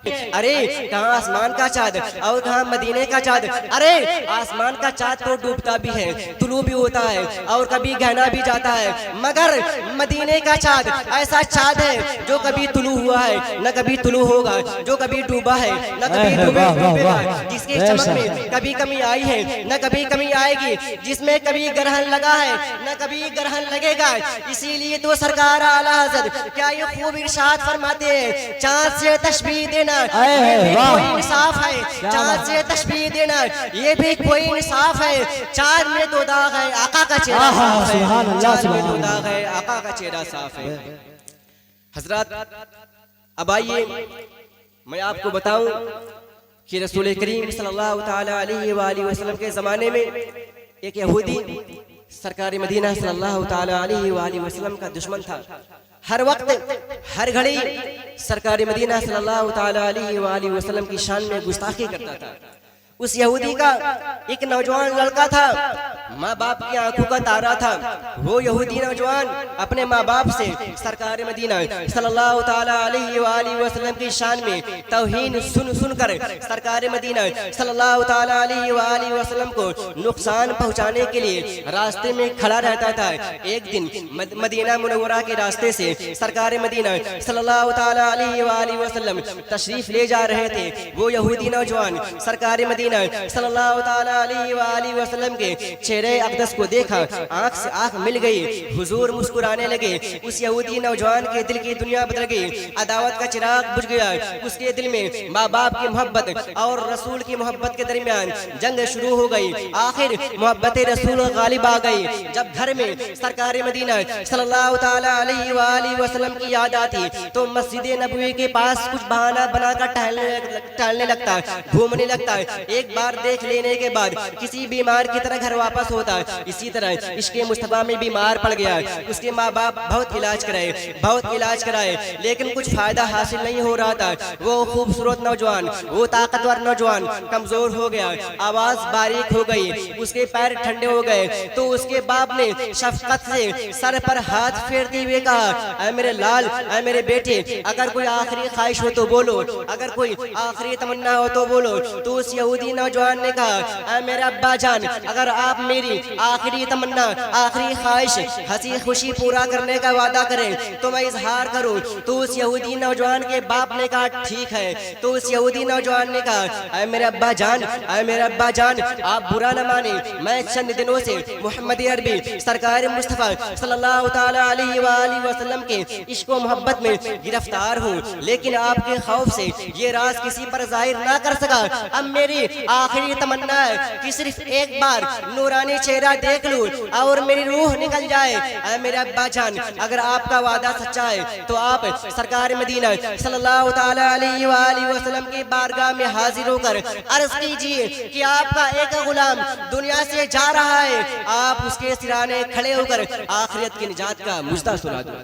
ارے کہاں آسمان کا چاند اور کہاں مدینے کا چاند. ارے آسمان کا چاند تو ڈوبتا بھی ہے, طلوع بھی ہوتا ہے اور کبھی گہنا بھی جاتا ہے, مگر مدینے کا چاند ایسا چاند ہے جو کبھی طلوع ہوا ہے نہ کبھی طلوع ہوگا, جو کبھی ڈوبا ہے نہ کبھی ڈوبے گا, جس کی چمک میں کبھی کمی آئی ہے نہ کبھی کمی آئے گی, جس میں کبھی گرہن لگا ہے نہ کبھی گرہن لگے گا. اسی لیے تو سرکار اعلیٰ حضرت کیا یہ خوب ارشاد فرماتے ہیں, چاند سے تشبیہ دینا یہ بھی کوئی انصاف ہے, چاند سے تشبیہ دینا یہ بھی کوئی انصاف ہے. چاند میں تو داغ ہے آقا کا چہرہ صاف ہے, چاند میں تو داغ ہے آقا کا چہرہ صاف ہے. حضرات اب آئیے میں آپ کو بتاؤں کہ رسول کریم صلی اللہ تعالی علیہ وآلہ وسلم کے زمانے میں ایک یہودی سرکار مدینہ صلی اللہ تعالی علیہ وآلہ وسلم کا دشمن تھا. ہر وقت ہر گھڑی سرکار مدینہ صلی اللہ تعالی علیہ وآلہ وسلم کی شان میں گستاخی کرتا تھا. اس یہودی کا ایک نوجوان لڑکا تھا, ماں باپ کی آنکھوں کا تارا تھا. وہ یہودی نوجوان اپنے ماں باپ سے سرکار مدینہ صلی اللہ تعالی علیہ وآلہ وسلم کی شان میں توہین سن کر سرکار مدینہ صلی اللہ تعالی علیہ وآلہ وسلم کو نقصان پہنچانے کے لیے راستے میں کھڑا رہتا تھا. ایک دن مدینہ منورہ کے راستے سے سرکار مدینہ صلی اللہ تعالی علیہ وآلہ وسلم تشریف لے جا رہے تھے. وہ یہودی نوجوان سرکار مدینہ صلی اللہ تعالی علیہ وآلہ وسلم کے چہرے اقدس کو دیکھا, آنکھ سے آنکھ مل گئی, حضور مسکرانے لگے. اس یہودی نوجوان کے دل کی دنیا بدل گئی, عداوت کا چراغ بجھ گیا. اس کے دل میں ماں باپ کی محبت اور رسول کی محبت کے درمیان جنگ شروع ہو گئی. آخر محبت رسول غالب آ گئی. جب گھر میں سرکار مدینہ صلی اللہ تعالی علیہ وآلہ وسلم کی یاد آتی تو مسجد نبوی کے پاس کچھ بہانہ بنا کر ٹہلنے لگتا, گھومنے لگتا. ایک بار دیکھ لینے کے بعد کسی بیمار کی طرح گھر واپس ہوتا. اسی طرح عشق مصطفیٰ میں بیمار پڑ گیا. اس کے ماں باپ بہت علاج کرائے لیکن کچھ فائدہ حاصل نہیں ہو رہا تھا. وہ خوبصورت نوجوان, وہ طاقتور نوجوان کمزور ہو گیا, آواز باریک ہو گئی, اس کے پیر ٹھنڈے ہو گئے. تو اس کے باپ نے شفقت سے سر پر ہاتھ پھیرتے ہوئے کہا, اے میرے لال, اے میرے بیٹے, اگر کوئی آخری خواہش ہو تو بولو, اگر کوئی آخری تمنا ہو تو بولو. تو اس یہودی نوجوان نے کہا, اے میرا ابا جان, اگر آپ میری آخری تمنا, آخری خواہش ہنسی خوشی پورا کرنے کا وعدہ کریں تو میں اظہار کروں. تو اس یہودی نوجوان کے باپ نے کہا ٹھیک ہے. تو اس یہودی نوجوان نے کہا, اے میرے ابا جان, اے میرے ابا جان, آپ برا نہ مانیں, میں چند دنوں سے محمد عربی سرکار مصطفیٰ صلی اللہ تعالی علیہ وآلہ وسلم کے عشق و محبت میں گرفتار ہوں, لیکن آپ کے خوف سے یہ راز کسی پر ظاہر نہ کر سکا. اب میری آخری تمنا ہے کہ صرف ایک بار نورانی چہرہ دیکھ لوں اور میری روح نکل جائے. اے میرے ابا جان, اگر آپ کا وعدہ سچا ہے تو آپ سرکار مدینہ صلی اللہ تعالی علیہ وآلہ وسلم کی بارگاہ میں حاضر ہو کر عرض کیجئے کہ آپ کا ایک غلام دنیا سے جا رہا ہے, آپ اس کے سرانے کھڑے ہو کر آخرت کی نجات کا مژدہ سنا دو.